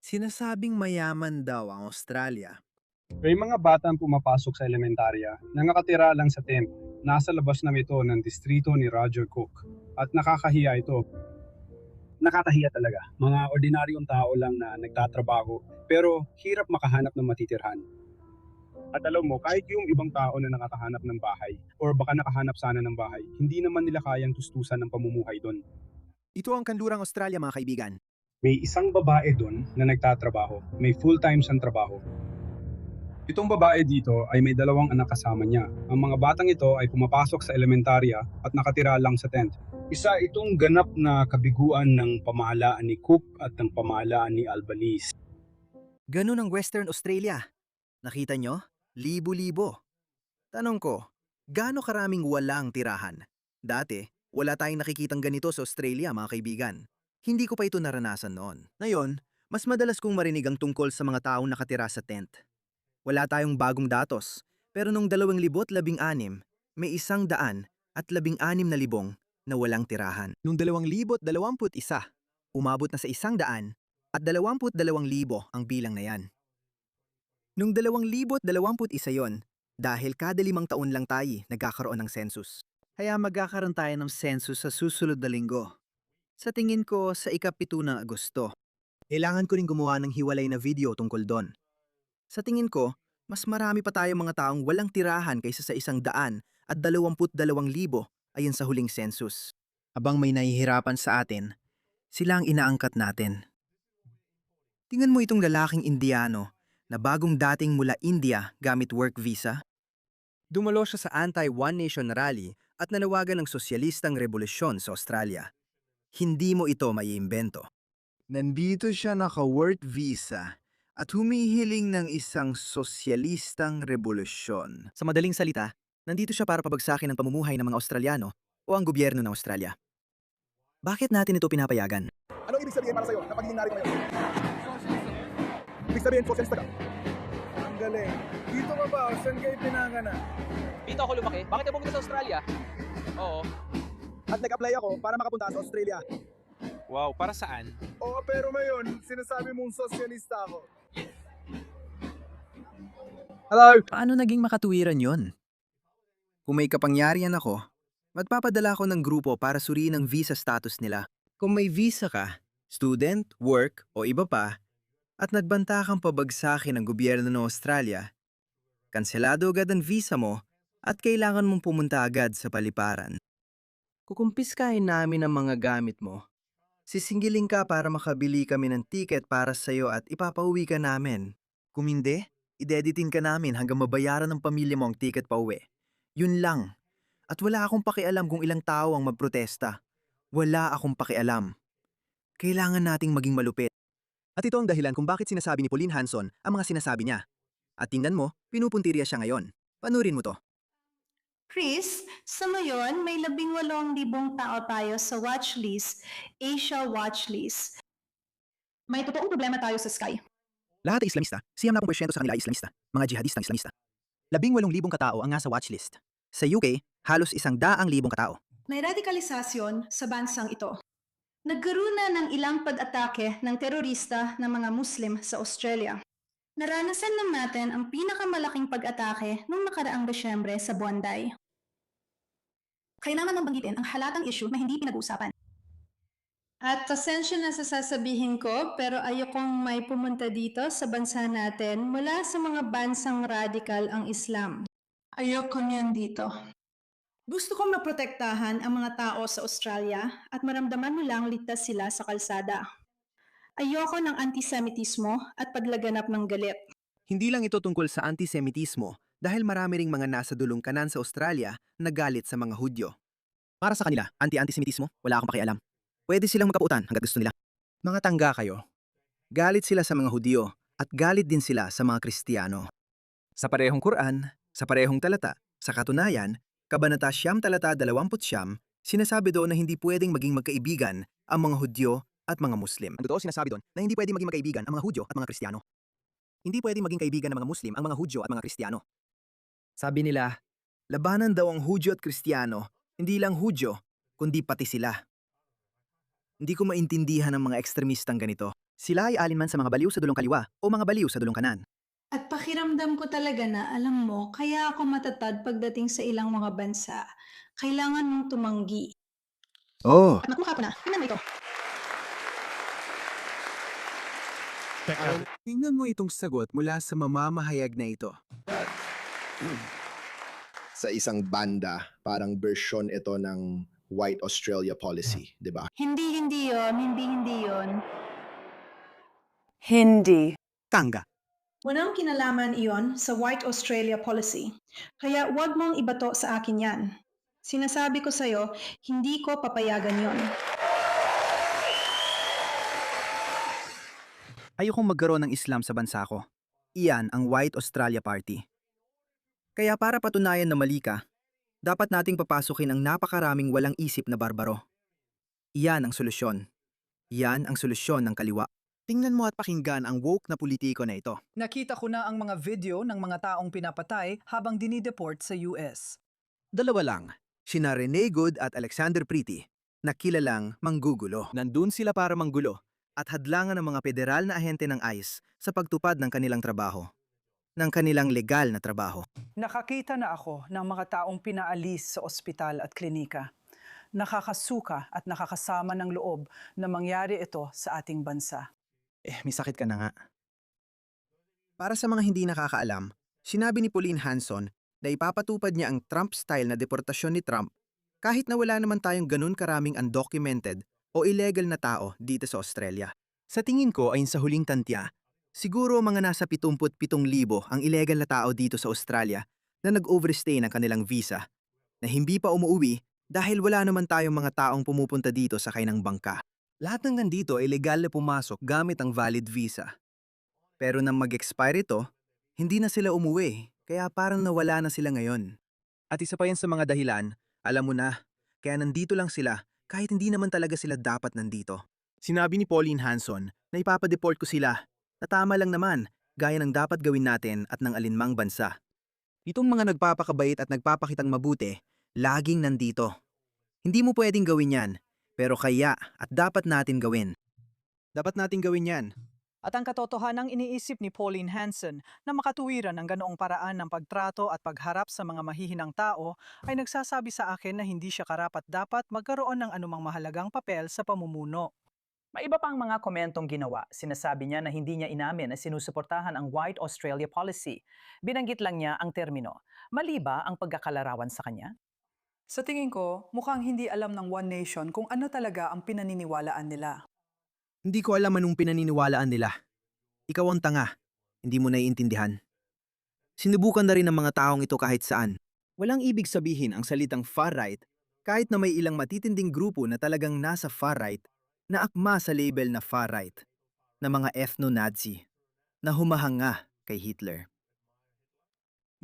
Sinasabing mayaman daw ang Australia. May mga batang pumapasok sa elementarya na nakatira lang sa tent. Nasa labas na ito ng distrito ni Roger Cook. At nakakahiya ito. Nakakahiya talaga. Mga ordinaryong tao lang na nagtatrabaho pero hirap makahanap ng matitirhan. At alam mo, kahit yung ibang tao na nakakahanap ng bahay or baka nakahanap sana ng bahay, hindi naman nila kayang tustusan ng pamumuhay doon. Ito ang kanlurang Australia mga kaibigan. May isang babae doon na nagtatrabaho. May full-time siyang trabaho. Itong babae dito ay may dalawang anak kasama niya. Ang mga batang ito ay pumapasok sa elementarya at nakatira lang sa tent. Isa itong ganap na kabiguan ng pamahalaan ni Cook at ng pamahalaan ni Albanese. Ganun ang Western Australia. Nakita nyo? Libo-libo. Tanong ko, gaano karaming walang tirahan? Dati, wala tayong nakikitang ganito sa Australia mga kaibigan. Hindi ko pa ito naranasan noon. Ngayon, mas madalas kong marinig ang tungkol sa mga taong nakatira sa tent. Wala tayong bagong datos, pero noong 2016, may 116,000 na walang tirahan. Noong 2021, umabot na sa 122,000 ang bilang na yan. Noong 2021 yon, dahil kada 5 taon lang tayo nagkakaroon ng census. Kaya magkakaroon tayo ng census sa susunod na linggo. Sa tingin ko sa ika-7 ng Agosto. Kailangan ko rin gumawa ng hiwalay na video tungkol doon. Sa tingin ko, mas marami pa tayong mga taong walang tirahan kaysa sa 122,000 ayon sa huling census. Habang may nahihirapan sa atin, sila ang inaangkat natin. Tingnan mo itong lalaking Indiano na bagong dating mula India gamit work visa. Dumalo siya sa anti-One Nation rally at nanawagan ng sosyalistang revolusyon sa Australia. Hindi mo ito maiimbento. Nandito siya naka-work visa at humihiling ng isang sosyalistang revolusyon. Sa madaling salita, nandito siya para pabagsakin ang pamumuhay ng mga Australiano o ang gobyerno ng Australia. Bakit natin ito pinapayagan? Ano ibig sabihin para sa'yo na pagiging narito ngayon? Ibig sabihin, sosyalista ka. Ang galing. Dito ka ba? Saan kayo pinanganak? Dito ako lumaki. Bakit ka pumunta sa Australia? Oo. At nag-apply ako para makapunta sa Australia. Wow, para saan? Oo, pero ngayon, sinasabi mong sosyalista ako. Hello! Paano naging makatuwiran yon? Kung may kapangyarihan ako, magpapadala ako ng grupo para suriin ang visa status nila. Kung may visa ka, student, work o iba pa, at nagbanta kang pabagsakin ng gobyerno ng Australia, kanselado agad ang visa mo at kailangan mong pumunta agad sa paliparan. Kukumpiskahin namin ang mga gamit mo. Sisingilin ka para makabili kami ng ticket para sa'yo at ipapauwi ka namin. Kung hindi, ideditin ka namin hanggang mabayaran ng pamilya mo ang ticket pauwi. Yun lang. At wala akong pakialam kung ilang tao ang magprotesta. Wala akong pakialam. Kailangan nating maging malupit. At ito ang dahilan kung bakit sinasabi ni Pauline Hanson ang mga sinasabi niya. At tingnan mo, pinupuntirya siya ngayon. Panurin mo to. Chris, sa ngayon may 18,000 tao tayo sa watchlist, Asia watchlist. May totoong problema tayo sa Sky. Lahat ay Islamista, 90% sa kanila ay Islamista, mga jihadistang Islamista. 18,000 katao ang nasa watchlist. Sa UK, halos 100,000 katao. May radikalisasyon sa bansang ito. Nagkaroon na ng ilang pag-atake ng terorista ng mga Muslim sa Australia. Naranasan lang natin ang pinakamalaking pag-atake noong nakaraang Desyembre sa Bondi. Kailangan nang banggitin ang halatang issue na hindi pinag-uusapan. At pasensya na sa sasabihin ko, pero ayokong may pumunta dito sa bansa natin mula sa mga bansang radikal ang Islam. Ayoko niyan dito. Gusto kong maprotektahan ang mga tao sa Australia at maramdaman mo lang ligtas sila sa kalsada. Ayoko ng antisemitismo at paglaganap ng galit. Hindi lang ito tungkol sa antisemitismo dahil marami ring mga nasa dulong kanan sa Australia na galit sa mga Hudyo. Para sa kanila, anti-antisemitismo, wala akong pakialam. Pwede silang magkapautan hanggat gusto nila. Mga tangga kayo. Galit sila sa mga Hudyo at galit din sila sa mga Kristiyano. Sa parehong Quran, sa parehong talata, sa katunayan, Kabanata 9 talata 20, sinasabi doon na hindi pwedeng maging magkaibigan ang mga Hudyo at mga Muslim. Ang totoo sinasabi doon na hindi pwedeng maging magkaibigan ang mga Hudyo at mga Kristiyano. Hindi pwedeng maging kaibigan ng mga Muslim ang mga Hudyo at mga Kristiyano. Sabi nila, labanan daw ang Hudyo at Kristiyano, hindi lang Hudyo, kundi pati sila. Hindi ko maintindihan ang mga ekstremistang ganito. Sila ay alinman sa mga baliw sa dulong kaliwa o mga baliw sa dulong kanan. At pakiramdam ko talaga na, alam mo, kaya ako matatag pagdating sa ilang mga bansa. Kailangan mong tumanggi. Oh, At nakuha ko na. Tingnan mo ito. tingnan mo itong sagot mula sa mamamahayag na ito. Sa isang banda, parang version ito ng White Australia policy, di ba? Hindi yon. Hindi yon. Hindi. Tanga. Walang kinalaman iyon sa White Australia policy. Kaya wag mong ibato sa akin yan. Sinasabi ko sa'yo, hindi ko papayagan yon. Ayokong magkaroon ng Islam sa bansa ko. Iyan ang White Australia Party. Kaya para patunayan na mali ka, dapat nating papasukin ang napakaraming walang isip na barbaro. Iyan ang solusyon. Iyan ang solusyon ng kaliwa. Tingnan mo at pakinggan ang woke na politiko na ito. Nakita ko na ang mga video ng mga taong pinapatay habang dinideport sa US. Dalawa lang, sina Rene Good at Alexander Pretty, na kilalang manggugulo. Nandun sila para manggulo at hadlangan ng mga federal na ahente ng ICE sa pagtupad ng kanilang trabaho. Ng kanilang legal na trabaho. Nakakita na ako ng mga taong pinaalis sa ospital at klinika. Nakakasuka at nakakasama ng loob na mangyari ito sa ating bansa. May sakit ka na nga. Para sa mga hindi nakakaalam, sinabi ni Pauline Hanson na ipapatupad niya ang Trump-style na deportasyon ni Trump kahit na wala naman tayong ganun karaming undocumented o illegal na tao dito sa Australia. Sa tingin ko ayon sa huling tantya, siguro mga nasa 77,000 ang illegal na tao dito sa Australia na nag-overstay ng kanilang visa na hindi pa umuwi dahil wala naman tayong mga taong pumupunta dito sa ng bangka. Lahat ng nandito ay legal na pumasok gamit ang valid visa. Pero nang mag-expire ito, hindi na sila umuwi, kaya parang nawala na sila ngayon. At isa pa yan sa mga dahilan, alam mo na, kaya nandito lang sila kahit hindi naman talaga sila dapat nandito. Sinabi ni Pauline Hanson na ipapadeport ko sila, na tama lang naman, gaya ng dapat gawin natin at ng alinmang bansa. Itong mga nagpapakabait at nagpapakitang mabuti, laging nandito. Hindi mo pwedeng gawin yan. Pero kaya at dapat natin gawin. Dapat natin gawin yan. At ang katotohanang iniisip ni Pauline Hanson na makatuwiran ng ganoong paraan ng pagtrato at pagharap sa mga mahihinang tao ay nagsasabi sa akin na hindi siya karapat-dapat magkaroon ng anumang mahalagang papel sa pamumuno. May iba pang mga komentong ginawa. Sinasabi niya na hindi niya inamin na sinusuportahan ang White Australia Policy. Binanggit lang niya ang termino. Mali ba ang pagkakalarawan sa kanya? Sa tingin ko, mukhang hindi alam ng One Nation kung ano talaga ang pinaniniwalaan nila. Hindi ko alam anong pinaniniwalaan nila. Ikaw ang tanga. Hindi mo naiintindihan. Sinubukan na rin ng mga taong ito kahit saan. Walang ibig sabihin ang salitang far-right kahit na may ilang matitinding grupo na talagang nasa far-right na akma sa label na far-right na mga ethno-Nazi na humahanga kay Hitler.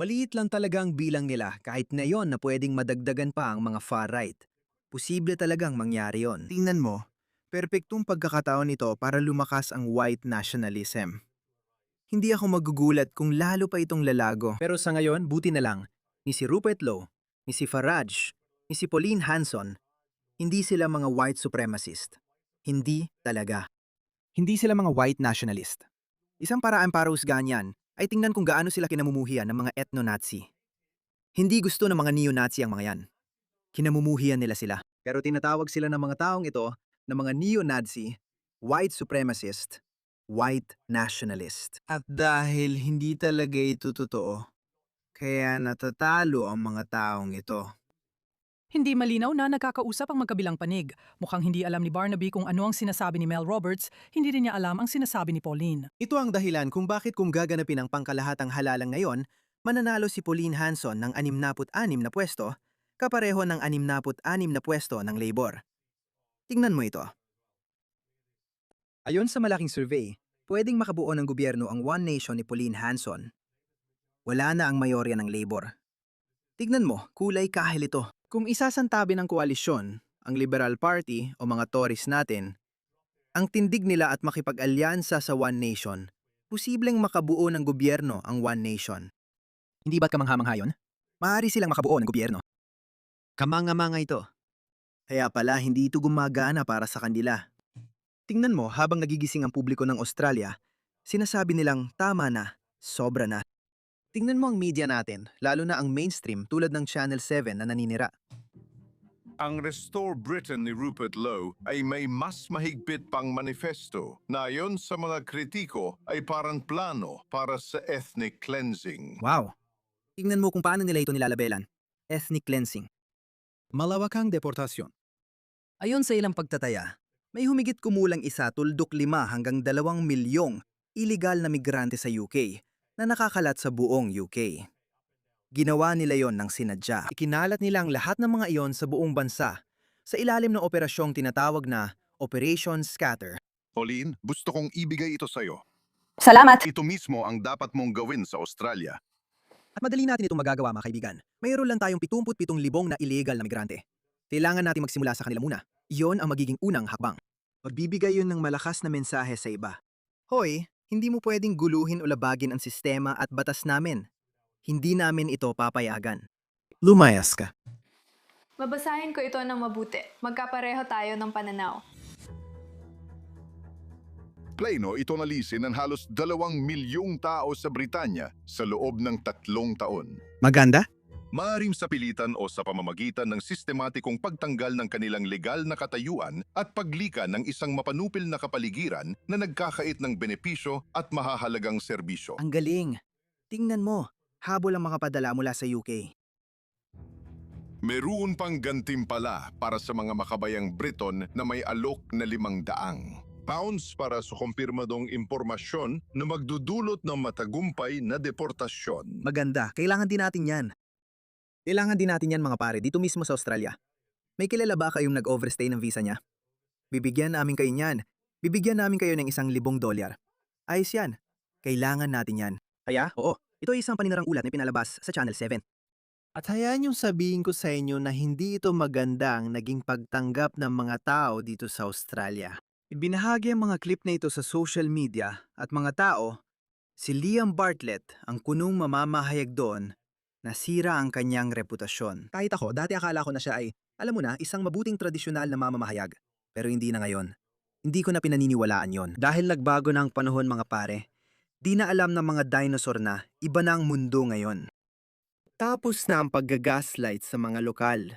Maliit lang talaga ang bilang nila kahit na yon na pwedeng madagdagan pa ang mga far-right. Posible talagang mangyari yon. Tingnan mo, perpektong pagkakataon nito para lumakas ang white nationalism. Hindi ako magugulat kung lalo pa itong lalago. Pero sa ngayon, buti na lang, ni si Rupert Lowe, ni si Farage, ni si Pauline Hanson, hindi sila mga white supremacist. Hindi talaga. Hindi sila mga white nationalist. Isang paraan para husgahan yan ay tingnan kung gaano sila kinamumuhian ng mga ethno-Nazi. Hindi gusto ng mga neo-Nazi ang mga yan. Kinamumuhian nila sila. Pero tinatawag sila ng mga taong ito na mga neo-Nazi, white supremacist, white nationalist. At dahil hindi talaga ito totoo, kaya natatalo ang mga taong ito. Hindi malinaw na nagkakausap ang magkabilang panig. Mukhang hindi alam ni Barnaby kung ano ang sinasabi ni Mel Roberts, hindi rin niya alam ang sinasabi ni Pauline. Ito ang dahilan kung bakit kung gaganapin ang pangkalahatang halalang ngayon, mananalo si Pauline Hanson ng 66 na pwesto, kapareho ng 66 na pwesto ng Labor. Tingnan mo ito. Ayon sa malaking survey, pwedeng makabuo ng gobyerno ang One Nation ni Pauline Hanson. Wala na ang mayorya ng Labor. Tignan mo, kulay kahil ito. Kung isasantabi ng koalisyon, ang Liberal Party o mga Tories natin, ang tindig nila at makipag-alyansa sa One Nation, posibleng makabuo ng gobyerno ang One Nation. Hindi ba't kamangha-mangha yun? Maaari silang makabuo ng gobyerno. Kamanga-manga ito. Kaya pala hindi ito gumagana para sa kanila. Tingnan mo, habang nagigising ang publiko ng Australia, sinasabi nilang tama na, sobra na. Tingnan mo ang media natin, lalo na ang mainstream tulad ng Channel 7 na naninira. Ang Restore Britain ni Rupert Lowe ay may mas mahigpit pang manifesto na ayon sa mga kritiko ay parang plano para sa ethnic cleansing. Wow! Tingnan mo kung paano nila ito nilalabelan. Ethnic cleansing. Malawakang deportasyon. Ayon sa ilang pagtataya, may humigit kumulang 1.5 hanggang 2 milyong illegal na migrante sa UK na nakakalat sa buong UK. Ginawa nila yon ng sinadya. Ikinalat nila ang lahat ng mga iyon sa buong bansa sa ilalim ng operasyong tinatawag na Operation Scatter. Pauline, gusto kong ibigay ito sa'yo. Salamat! Ito mismo ang dapat mong gawin sa Australia. At madali natin itong magagawa, mga kaibigan. Mayroon lang tayong 77,000 na illegal na migrante. Kailangan natin magsimula sa kanila muna. Iyon ang magiging unang hakbang. Magbibigay yun ng malakas na mensahe sa iba. Hoy, hindi mo pwedeng guluhin o labagin ang sistema at batas namin. Hindi namin ito papayagan. Lumayas ka. Babasahin ko ito ng mabuti. Magkapareho tayo ng pananaw. Plano ito nalisin ng halos 2 milyong tao sa Britanya sa loob ng 3 taon. Maganda? Maaaring sa pilitan o sa pamamagitan ng sistematikong pagtanggal ng kanilang legal na katayuan at paglika ng isang mapanupil na kapaligiran na nagkakait ng benepisyo at mahahalagang serbisyo. Ang galing. Tingnan mo, habol ang makapadala mula sa UK. Meron pang gantimpala para sa mga makabayang Briton na may alok na 500 pounds para sa kumpirmadong impormasyon na magdudulot ng matagumpay na deportasyon. Maganda, kailangan din natin yan. Kailangan din natin yan, mga pare, dito mismo sa Australia. May kilala ba kayong nag-overstay ng visa niya? Bibigyan namin kayo niyan. Bibigyan namin kayo ng $1,000. Ayos yan. Kailangan natin yan. Kaya, oo, ito ay isang paninirang ulat na pinalabas sa Channel 7. At hayaan yung sabihin ko sa inyo na hindi ito maganda ang naging pagtanggap ng mga tao dito sa Australia. Ibinahagi ang mga clip na ito sa social media at mga tao, si Liam Bartlett, ang kunong mamamahayag doon, nasira ang kanyang reputasyon. Kahit ako, dati akala ko na siya ay, alam mo na, isang mabuting tradisyonal na mamamahayag. Pero hindi na ngayon. Hindi ko na pinaniniwalaan yon. Dahil nagbago na ang panahon, mga pare. Di na alam ng mga dinosaur na iba na ang mundo ngayon. Tapos na ang paggagaslight sa mga lokal.